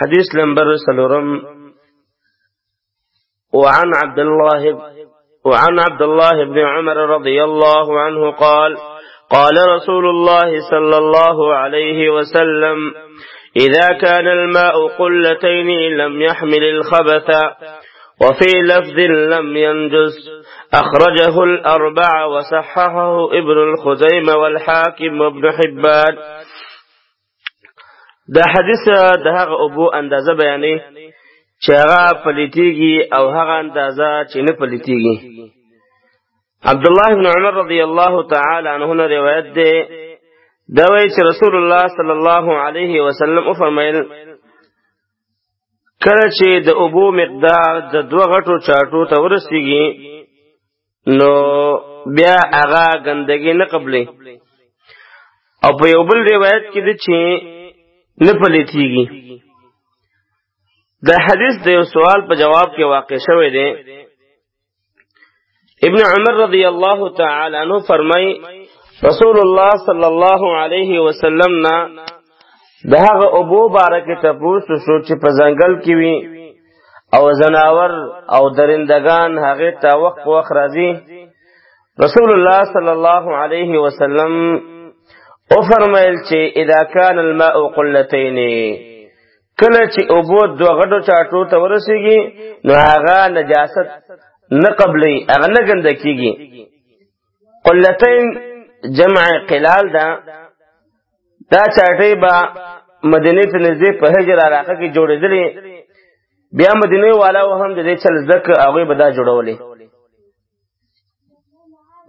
حديث نمبر سلورم وعن عبد الله بن عمر رضي الله عنه قال قال رسول الله صلى الله عليه وسلم إذا كان الماء قلتين لم يحمل الخبث وفي لفظ لم ينجس أخرجه الأربع وصححه ابن الخزيمة والحاكم وابن حبان. دا حدیث دا هغه ابو اندازه بیانې چې هغه پلیتیږي او هغه اندازه چې نه پلیتیږي. عبد الله بن عمر رضی الله تعالی عنہ روایت ده دا وایي چې رسول الله صلی الله علیه وسلم فرمایل کله چې د ابو مقدار د دوه غټو چاټو ته ورسیږي نو بیا هغه ګندګي نه قبلې، او په یو بل روایت کې ده چې نه پلیتیږي. دا حدیث د یو سوال په جواب کې واقع شوی دی. ابن عمر رضی الله تعالی عنہ فرمای رسول الله صلی الله علیه وسلم نا دغه ابو بارکه تاسو شو چې په ځنګل کې وي او زناور او درندگان هغه تا وخت راځي. رسول الله صلی الله علیه وسلم او فرمایل چې اذا كان الماء قلتين کله چې ابو دوه غټو چاټو ته ورسیږي نو هغه نجاست نه قبلې، هغه نه ګنده کیږي. قلتين جمع قلال دا چاټي با مدینه ته نږدې په هجر علاقه کې جوړېدلې، بیا مدینه والا هم د دې چل زک هغه به دا جوړولې.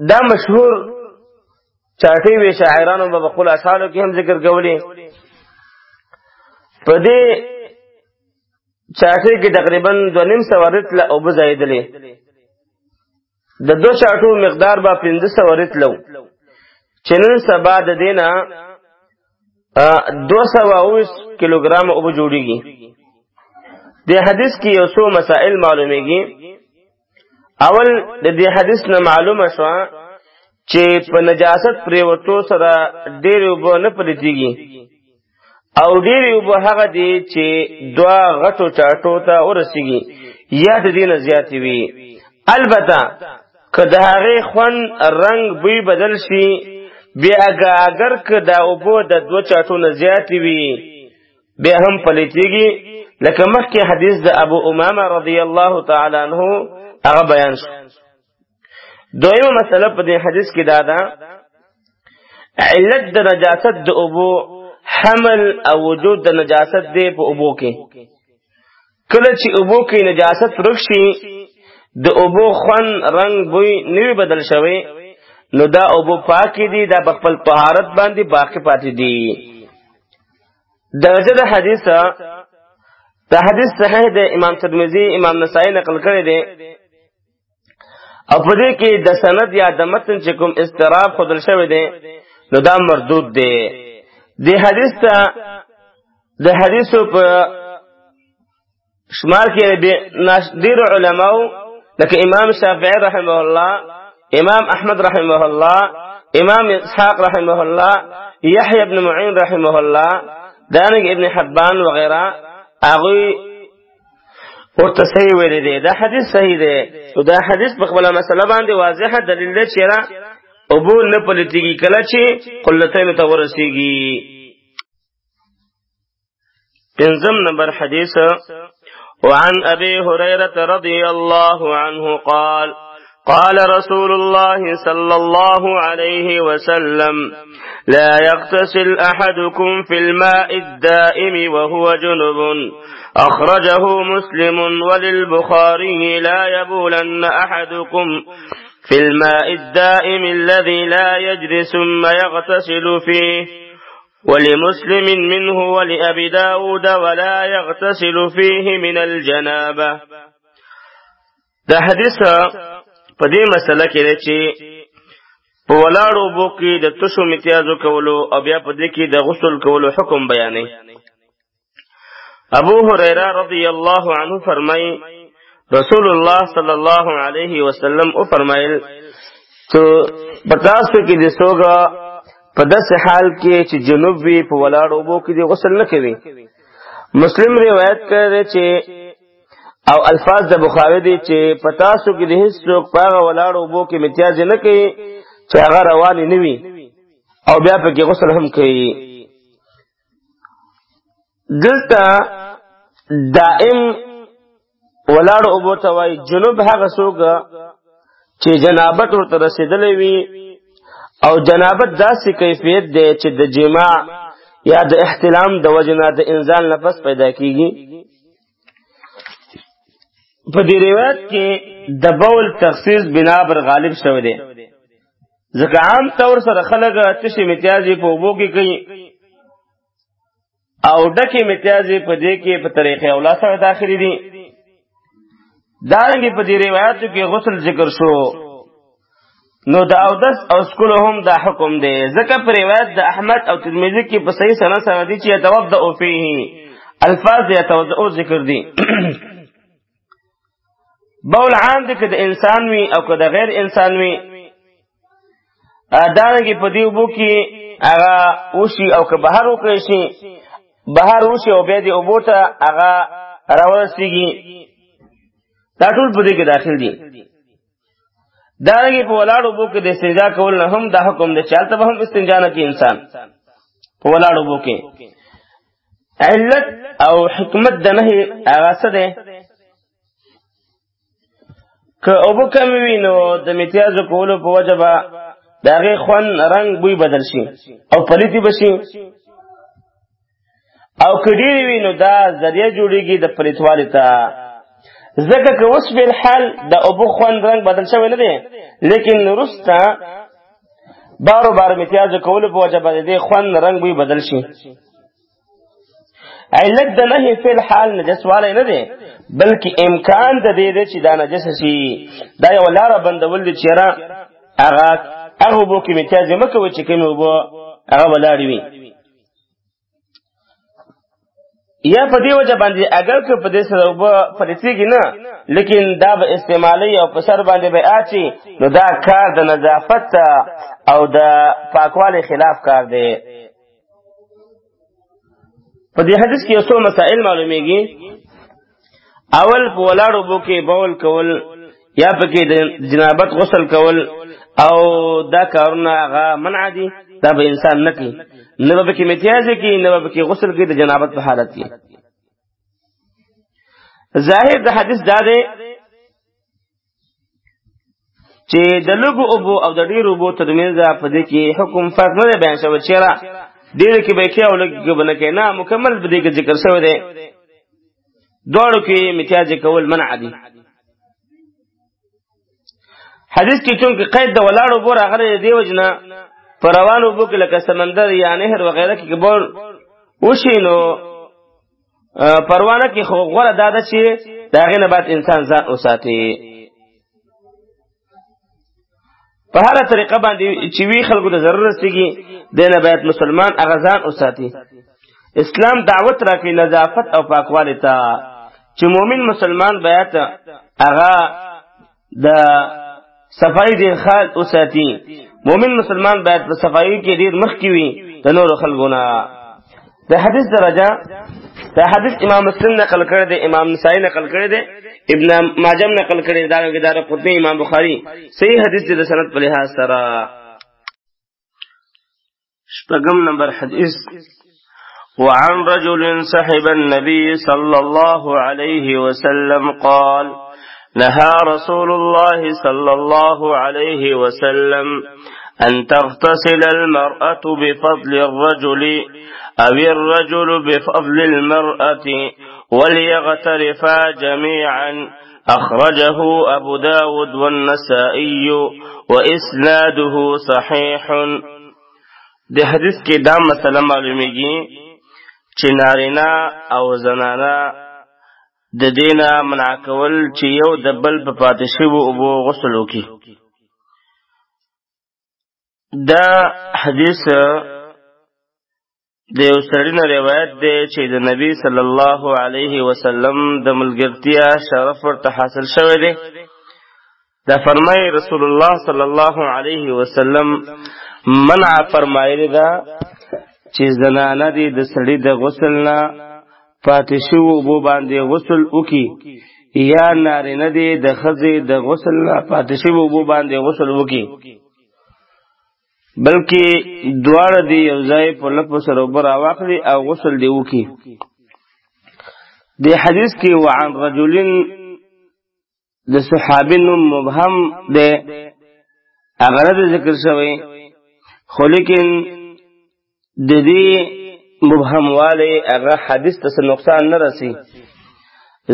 دا مشهور چاټي وی شاعرانو په خپل اشعارو کې هم ذکر کولی. په دې چاټي کې تقریبا 2.5 رطل او بزایدلې، د دو چاټو مقدار با 1500 رطل، چې نن سبا د دینه 220 کیلوګرام او جوړیږي. د حدیث کې یو څو مسائل معلومیږي. اول د دې حدیث نه معلومه شو چې په نجاست پریوتو سره ډېر وب نه پلیتیږي، او ډېر وب هغه دي چې دوا غټو چاټو ته ورسیږي یا د دینه زیات وي. البته کله هغه خون رنگ بوی بدل شي بیا اگر کدا وبو د دو چاټو نه زیات وي بیا هم پلیتیږي، لکه مخکې حدیث د ابو امامه رضی الله تعالی عنہ هغه بیان شو. دویمه مسله په دې حدیث کې دا ده علت د نجاست د ابو حمل او وجود د نجاست دی په ابو کې. کله چې ابو کې نجاست رخصي د ابو خون رنگ بوی نوی بدل شوی نو دا ابو پاکی دی، دا بخپل طهارت باندې باقی پاتې دی. درجه د حدیث دا حدیث صحیح دی، امام ترمذی امام نسائی نقل کړی دی، او په دې کې د سند یا د متن چې کوم استراب خودل شوی دی نو دا مردود دی. د حدیثو په شمار کې ډېر علماء لکه امام شافعی رحمه الله، امام احمد رحمه الله، امام اسحاق رحمه الله، یحیی ابن معین رحمه الله، دانګ ابن حبان وغیرہ هغه ورته صحیح ویل دي. دا حدیث صحیح دی او دا حدیث په خپل مسله باندې واضحه دلیل دی چې را ابو نه پلیتیږي کله چې قلتین ته ورسیږي. پنځم نمبر حدیث وعن ابي هريره رضي الله عنه قال قال رسول الله صلى الله عليه وسلم لا يغتسل أحدكم في الماء الدائم وهو جنب أخرجه مسلم وللبخاري لا يبولن أحدكم في الماء الدائم الذي لا يجري ثم يغتسل فيه، ولمسلم منه ولأبي داود ولا يغتسل فيه من الجنابة. دا حدیث په دې مسله کې دی چې په ولاړو اوبو کې د تشو امتیازو کولو او بیا په دې کې د غسل کولو حکم بیانوي. ابو هريره رضی الله عنه فرمای رسول الله صلی الله علیه وسلم او فرمایل تو پتاسو کې د سوګه په داسې حال کې چې جنوب وی په ولاړو اوبو کې د غسل نه کوي مسلم روایت کړی چې او الفاظ د بخاری دي چې پتاسو کې د هیڅ څوک پاغه ولاړ اوبو کې امتیاز نه کوي چې هغه روان نه وي او بیا پکې غسل هم کوي. دلته دائم ولاړ اوبو ته وایي جنوب هغه څوک چې جنابت ورته رسېدلی وي او جنابت داسې کیفیت دی چې د جماع یا د احتلام د وجنه د انزال نفس پیدا کیږي. په دې روایت کې د بول تخصیص بنا بر غالب شوی دی ځکه عام طور سره خلک تشې امتیازي په اوبو کې کوي او ډکې امتیازي په دې کې په طریقې اولا سره داخلي دي. دارنګه په دې روایتو کې غسل ذکر شو نو د اودس او سکول هم دا حکم دی ځکه په روایت د احمد او ترمذی کې په صحیح سند سره دي چې يتوضأ فيه الفاظ يتوضأ ذکر دي. بول عام دی که د انسان وي او که د غیر انسان وي دارنګه په دې اوبو کې هغه وشي او که بهر وکړي شي بهر وشي او بیا دې اوبو ته هغه راورسیږي دا ټول په دې کې داخل دي. دارنګه په ولاړ اوبو کې د استنجا کول نه هم دا حکم دی چې هلته به هم استنجا نه کوي انسان په ولاړ اوبو کې. علت او حکمت د نهي هغه څه دی که اوبو کمی وي نو د امتیازو کولو په وجه به د هغې خوند رنګ بوی بدل شي او پلیتې به شي او که ډېرې وي نو دا ذریعه جوړېږي د پلیتوالي ته ځکه که اوس بالحال د اوبو خوند رنګ بدل شوی نه دی لیکن وروسته بارو بار امتیازو کولو په وجه به د دې خوند رنګ بوی بدل شي. علت د نهي فی الحال نجسوالی نه دی بلکې امکان د دې دی چې دا نجس شي. دا یو لاره بندول دي چې یاره هغه اوبو کې امتیازې مه کوئ چې کومې اوبو هغه ولاړې وي. یا په دې وجه باندې اگر که په دې سره اوبه پلیتېږي نه لیکن دا به استعمالوي او په سر باندې به اچي نو دا کار د نظافت او د پاکوالي خلاف کار دی. په دې حدیث کې یو څو مسائل معلومیږي. اول په ولاړ اوبو کې بول کول یا پکې د جنابت غسل کول او دا کارونه هغه منع دي دا به انسان نه کوي نه به پکې امتیازې کوي نه به پکې غسل کوي د جنابت په حالت کې. ظاهر د حدیث دا دی چې د لږو اوبو او د ډېرو اوبو ترمنځ په دې کې حکم فرق نه دی بیان شوی چې ډېرې کې به کوي او لږ کې به نه کوي نه مکمل په دې کې ذکر شوی دی دواړو کې امتیازې کول منع دي. حدیث کې چونکه قید د ولاړو اوبو راغلی دی دې وجه نه په روانو اوبو کې لکه سمندر یا نهر وغیره کې بول وشي نو پروانه کې خو غوره دا ده چې د هغې نه باید انسان ځان وساتي. په هره طریقه باندې چې وی خلکو ته ضرر رسېږي دی نه باید مسلمان هغه ځان وساتي. اسلام دعوت راکوي نظافت او پاکوالي ته چې مؤمن مسلمان باید هغه د صفائی ډیر خیال وساتي. مؤمن مسلمان باید په صفائی کې ډیر مخکې وي د نورو خلکو نه. د حدیث درجه د حدیث امام مسلم نقل کړی دی امام نسائی نقل کړی دی ابن ماجه نقل کړی دی دارقطنی امام بخاری صحیح حدیث دی د سند په لحاظ سره. شپږم نمبر حدیث وعن رجل صحب النبي صلى الله عليه وسلم قال نهى رسول الله صلى الله عليه وسلم أن تغتسل المرأة بفضل الرجل أو الرجل بفضل المرأة وليغترفا جميعا أخرجه أبو داود والنسائي وإسناده صحيح. دي حديث کې دا مسله معلومیږي چې نارینه او زنانه د دینا منع کول چې یو د بل په پاتې شوو اوبو غسل وکړي. دا حدیث د یو سړي نه روایت دی چې د نبی صلی الله علیه وسلم د ملګرتیا شرف ورته حاصل شوی دی. دا فرمای رسول الله صلی الله علیه وسلم منع فرمایلی دا چې زنانه دي د سړي د غسل نه پاتې شوو اوبو باندې غسل وکي یا نارینه دی د ښځې د غسل پاتې شوو اوبو باندې غسل وکي بلکې دواړه دی یو ځای په لپو سره اوبه راواخلي او غسل دی وکي. دی حدیث کې وعن رجلین د صحابي نوم مبهم دی هغه نه ذکر شوی خو لیکن د دې مبهم والی هغه حدیث ته نقصان نه رسی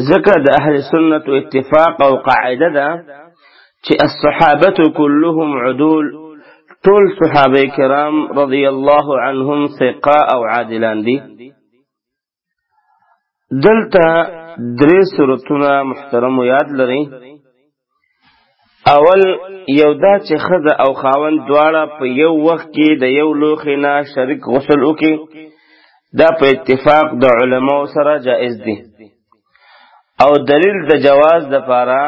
ځکه د اهل سنت اتفاق او قاعده ده چې الصحابه كلهم عدول ټول صحابه کرام رضی الله عنهم ثقه او عادلان دي. دلته درې صورتونه محترم یاد لرئ. اول یو دا چې ښځه او خاوند دواړه په یو وخت کې د یو لوښي نه شریک غسل وکړي دا په اتفاق د علماو سره جائز دی او دلیل د جواز دپاره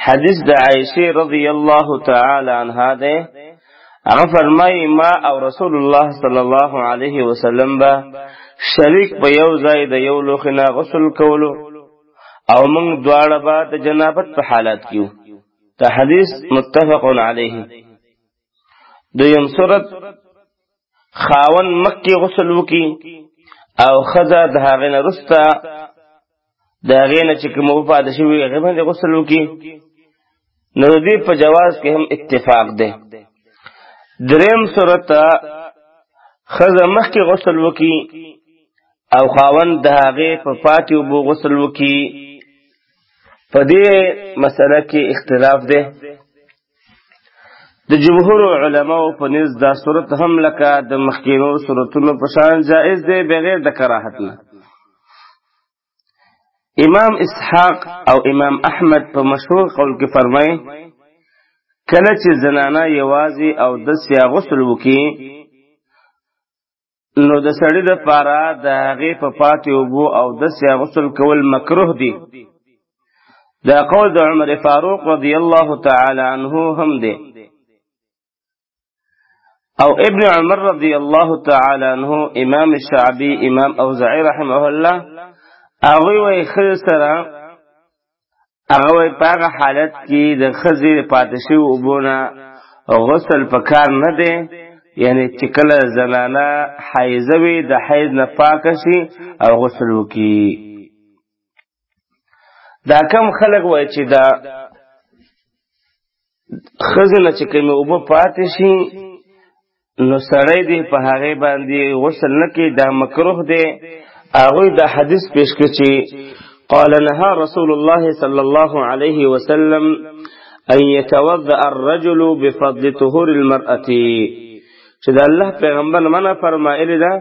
حدیث د عائشه رضی الله تعالی عنها دی. هغه فرمایي ما او رسول الله صلی الله علیه وسلم به شریک په یو ځای د یو لوښي نه غسل کولو او موږ دواړه به د جنابت په حالت کې دا حدیث متفق علیه. دویم صورت خاون مکه غسل وکي او ښځه د هغې نه وروسته د هغې نه چې کوم اوبه پاتې شوي هغې باندې غسل وکي نو د دې په جواز کې هم اتفاق دی. دریم صورت ښځه مخکې غسل وکي او خاوند د هغې په پاتې اوبو غسل وکي په دې مسله کې اختلاف دی. د جمهور علماو په نزد دا صورت هم لکه د مخکینو صورتونو په شان جائز دی بغیر د کراهت نه. امام اسحاق او امام احمد په مشهور قول کې فرمایي کله چې زنانه یوازې او دس یا غسل وکي نو د سړي دپاره د هغې په پاتې اوبو او دس یا غسل کول مکروه دی. دا قول د عمر فاروق رضی الله تعالی عنه هم دی او ابن عمر رضی الله تعالی عنه امام شعبی امام اوزاعی رحمه الله هغوی وایي ښځې سره هغه وایي په هغه حالت کې د ښځې پاتې شوي اوبو نه غسل په کار نه دی یعنی چې کله زنانه حیضه وي د حیض نه پاکه شي او غسل وکړي. دا کم خلق وای چې دا ښځې نه چې کومې اوبه پاتې شي نو سړی دی په هغې باندې غسل نه کوي دا مکروه دی. هغوی دا حدیث پیش کړي چې قال نهى رسول الله صلى الله عليه وسلم ان يتوضأ الرجل بفضل طهور المرأة چې دا الله پیغمبر منع فرمایلی ده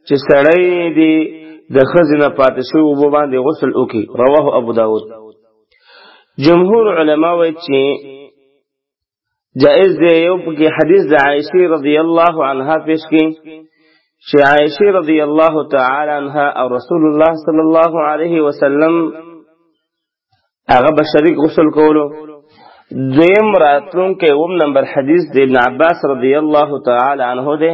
چې سړی دی د ښځې نه پاتې شوي اوبو باندې غسل وکړي. رواه ابو داود. جمهور علما وایي چې جائز دی. یو پکې حدیث د عائشه رضی الله عنها پیش کړي چې عائشه رضی الله تعالی عنها او رسول الله صلی الله علیه وسلم هغه به شریک غسل کولو. دویم راتلونکی اوم نمبر حدیث د ابن عباس رضی الله تعالی عنه دی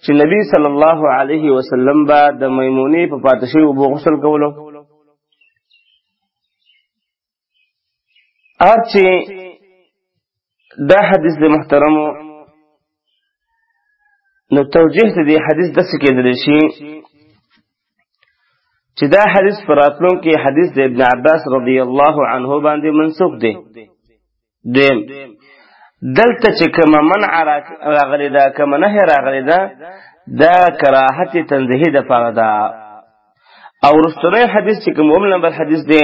چې نبی صلی الله علیه وسلم با د میمونې په پاتې شوي اوبو غسل کولو. هر چې دا حدیث د محترمو نو توجیه د دې حدیث داسې کېدلی شي چې دا حدیث په راتلونکي حدیث د ابن عباس رضی الله عنه باندې منسوخ دی. دویم دلته چې کومه منع راغلی ده کومه نهی راغلی ده دا کراهت تنزیهي دپاره ده او وروستنی حدیث چې کوم اوم نمبر حدیث دی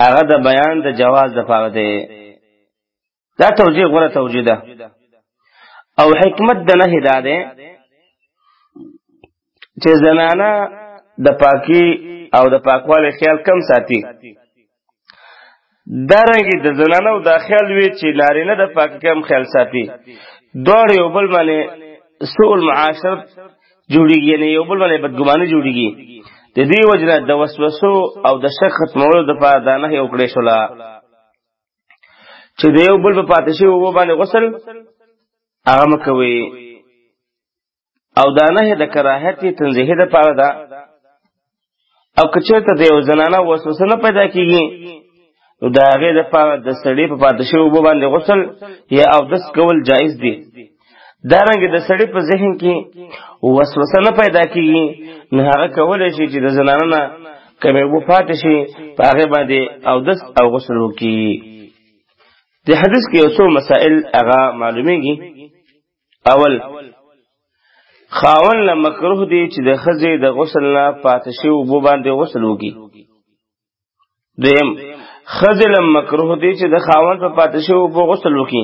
هغه د بیان د جواز دپاره دی. دا توجیه غوره توجیه ده او حکمت د نهی دا دی چې زنانه د پاکی او د پاکوالي خیال کم ساتي. دارنګه د زنانو د خیال وی چې نارینه د پاکی کم خیال ساتي. دواړه یو بل باندې سوء المعاشرت جوړیږي یعنی یو بل باندې بدګماني جوړیږي. د دې وجنه د وسوسو او د شک ختمولو دپاره دا نهی وکړی شوله چې د یو بل په پاتې شوي اوبو باندې غسل هغه مه کوئ او دا نهی د کراهت تنزیهي دپاره ده او که چېرته د یو زنانه وسوسه نه پیدا کېږي نو د هغې دپاره د سړي په پاتې شوي اوبو باندې غسل یا اودس کول جایز دي. دارنګې د سړي په ذهن کې وسوسه نه پیدا کېږي نو هغه کولی شي چې د زنانه نه کمې اوبه پاتې شي په هغې باندې اودس او غسل وکړي. د حدیث کې یو څو مسائل هغه معلومیږي. اول، خاوند له مکروه دی چې د ښځې د غسل نه پاتې شوي اوبو باندې غسل وکړي. دویم، ښځې له مکروه دی چې د خاوند په پاتې شوي اوبو غسل وکړي.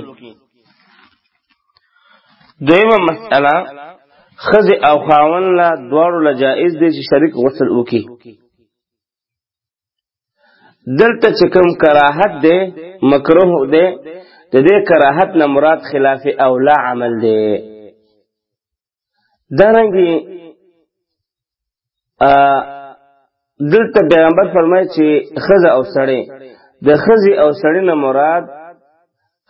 دویمه مسئله، ښځې او خاوند له دواړو له جایز دی چې شریک غسل وکړي. دلته چې کوم کراهت دی مکروه دی د دې کراهت نه مراد خلاف اولا عمل دی. دارنګې دلته پیغمبر فرمایي چې ښځه او سړی، د ښځې او سړي نه مراد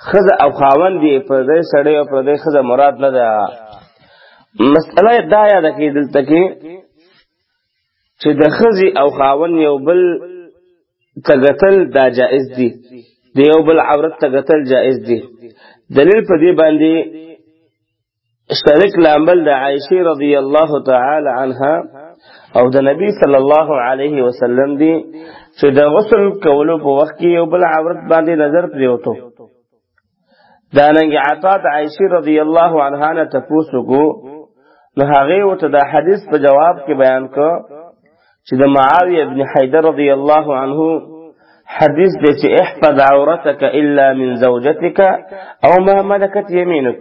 ښځه او خاوند دی، پردی سړی او پردی ښځه مراد نه ده. مسئله دا یاده کړئ دلته کې چې د ښځې او خاوند یو بل ته کتل دا جائز دي، د یو بل عورت ته کتل جائز دي. دلیل په دې باندې شریک لامل د عائشې رضی الله تعالی عنها او د نبی صلی الله علیه وسلم دی چې د غسل کولو په وخت کې یو بل عورت باندې نظر پریوتو. دانګ عطا د عائشې رضی الله عنها نه تاسو کو نو هغه وته د حدیث په جواب کې بیان کو چې د معاویه ابن حیدر رضی الله عنه حدیث دی چې احفظ عورتك الا من زوجتك او ما ملكت يمينك،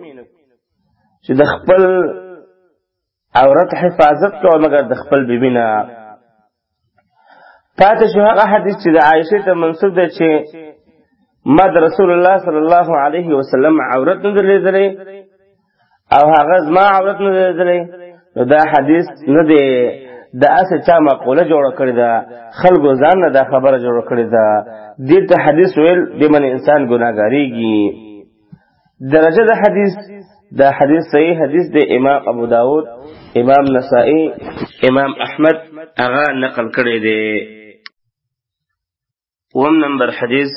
چې د خپل عورت حفاظت کوه مگر د خپل بیبي نه. پاتې شو هغه حدیث چې د عائشې ته منسوب دی چې ما د رسول الله صلی الله علیه وسلم عورت نه لیدلی او هغه زما عورت نه لیدلی. نو دا حدیث نه دی، دا اسه چا مقوله جوړه کړې ده، خلکو ځان نه دا خبره جوړه کړې ده. دې ته حدیث ویل دې باندې انسان ګناهګاریږي. درجه د حدیث، دا حدیث صحیح حدیث دی. امام ابو داود، امام نسائی، امام احمد هغه نقل کړی دی. وم نمبر حدیث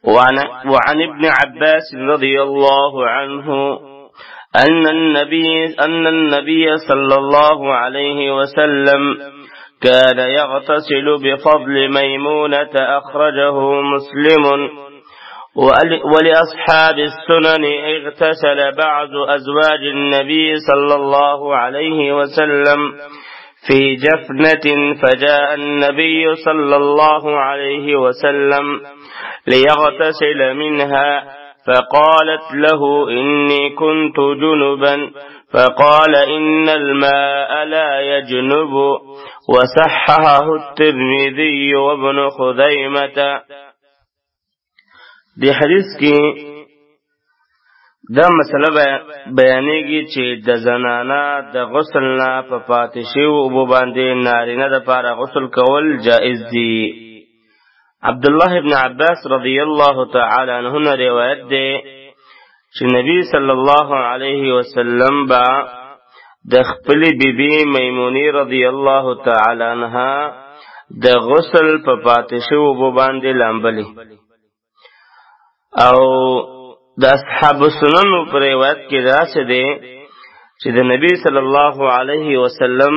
وعن ابن عباس رضي الله عنه أن النبي صلى الله عليه وسلم كان يغتسل بفضل ميمونة أخرجه مسلم. ولأصحاب السنن اغتسل بعض أزواج النبي صلى الله عليه وسلم في جفنة، فجاء النبي صلى الله عليه وسلم ليغتسل منها فقالت له إني كنت جنبا، فقال إن الماء لا يجنب، وصححه الترمذي وابن خزيمة. دی حدیث کې دا مسله بیانېږي چې د زنانه د غسل نه په پاتې شویو اوبو باندې نارینه دپاره غسل کول جائز دي. عبدالله ابن عباس رضی الله تعالی عنه نه روایت دی چې نبی صلی الله علیه وسلم با د خپلې بیبي میمونې رضی الله تعالی عنها د غسل په پاتې شویو اوبو باندې لامبلي. او د اصحاب سنن په روایت کې راځي دی چې د نبی صلی الله علیه وسلم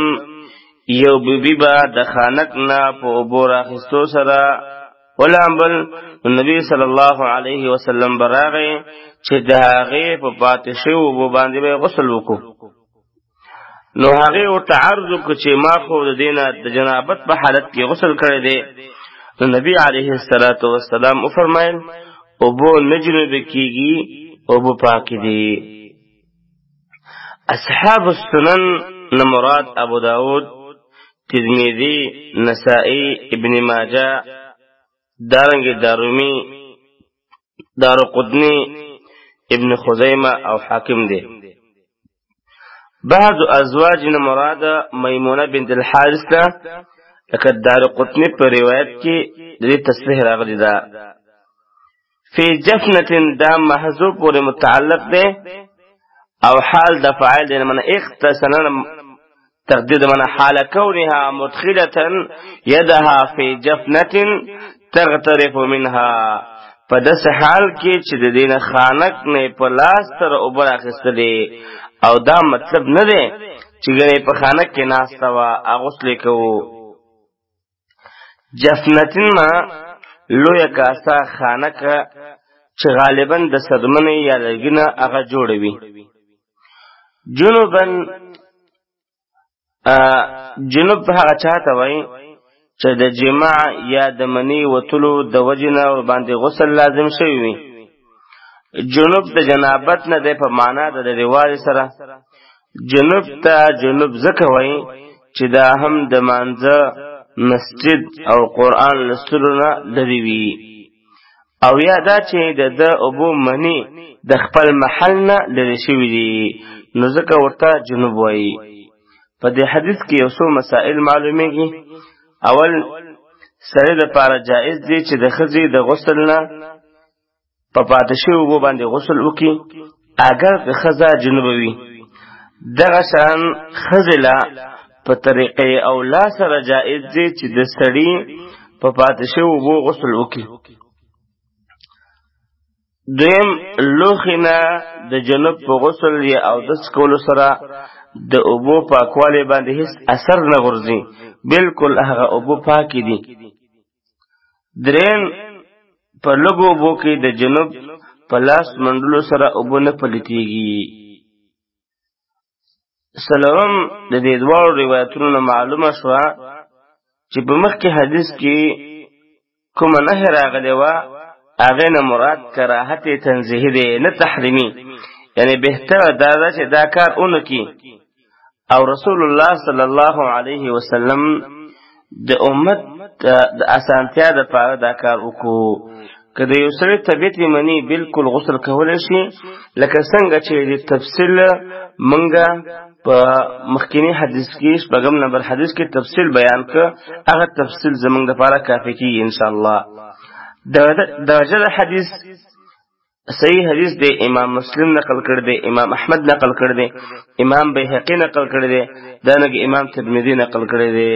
یو بیبي با د خانک نه په اوبو راخستو سره ولامبل. نبی صلی الله علیه وسلم براغه چې د هغې په پاتې شویو اوبو باندې به غسل وکړو. نو هغې ورته عرض وکړو چې ما خو د دې نه د جنابت په حالت کې غسل کړی دی. نو نبی علیه الصلاة والسلام وفرمایل اوبو نه جنوبه کیږي، اوبو پاکی دی. اصحاب السنن نه مراد ابو داود، ترمذی، نسائی، ابن ماجه، دارنګ دارمی، دارقطنی، ابن خزیمه او حاکم دی. بعض ازواج نه مراد میمونه بنت الحارث ده، لکه دارقطنی په روایت کې د دې تصریح راغلی ده. فی جفنة دا محذوف پورې متعلق ده او حال د فاعل دی، معنی اغتسل تقدیر من حال کونها مدخلة یدها فی جفنة تغترف منها په داسې حال کې چې د دې نه خانک نه په لاس تر اوبه راخیستلې او دا مطلب نه دی چې ګنې په خانک کې ناسته وه اغوسلې کوو. جفنتین ما لویه کاسه خانکه چې غالبا د صدمنې یا لرګي نه هغه جوړوي. جنوب هغه چاته وایي چې د جماع یا د منی وتلو د وجې نه ورباندې غسل لازم شوی وي. جنوب د جنابت نه دی په معنا د رواج سره. جنوب ته جنوب ځکه وایي چې دا هم د مانځه، مسجد او قرآن لوستلو نه لرې وي، او یا دا چې د اوبو منی د خپل محل نه لرې شوي دي، نو ځکه ورته جنوب وایي. په دې حدیث کې یو څو مسائل معلومیږي. اول، سړی دپاره جائز دی چې د ښځې د غسل نه په پاتې شویو اوبو باندې غسل وکړي اگر د ښځه جنوبه وي. دغه شان ښځې له په طریقې اولا سره جائز دی چې د سړي په پاتې شویو اوبو غسل وکړي. دویم، لوښي نه د جنوب په غسل یا اودس کولو سره د اوبو پاکوالی باندې هیڅ اثر نه غورځي، بالکل هغه اوبو پاکې دي. دریم، په لږو اوبو کې د جنوب په لاس منډلو سره اوبو نه پلیتېږي. څلورم، د دې دواړو روایتونو نه معلومه شوه چې په مخکې حدیث کې کومه نهي راغلې وه هغې نه مراد کراهت تنزیهي دی نه تحریمي، یعنی بهتره دا ده چې دا کار ونه کړي. او رسول الله صلی الله علیه وسلم د امت د اسانتیا دپاره دا کار وکړو. که د یو سړي طبیعت مني بالکل غسل کولی شي، لکه څنګه چې د تفصیل منګه په مخکینی حدیث کې شپږم نمبر حدیث کې تفصیل بیان کړ، هغه تفصیل زموږ دپاره کافي کېږي انشاءالله. درجه د حدیث صحیح حدیث دی امام مسلم نقل کړی دی، امام احمد نقل کړی دی، امام بیهقي نقل کړی دی، دانګ امام ترمذی نقل کړی دی.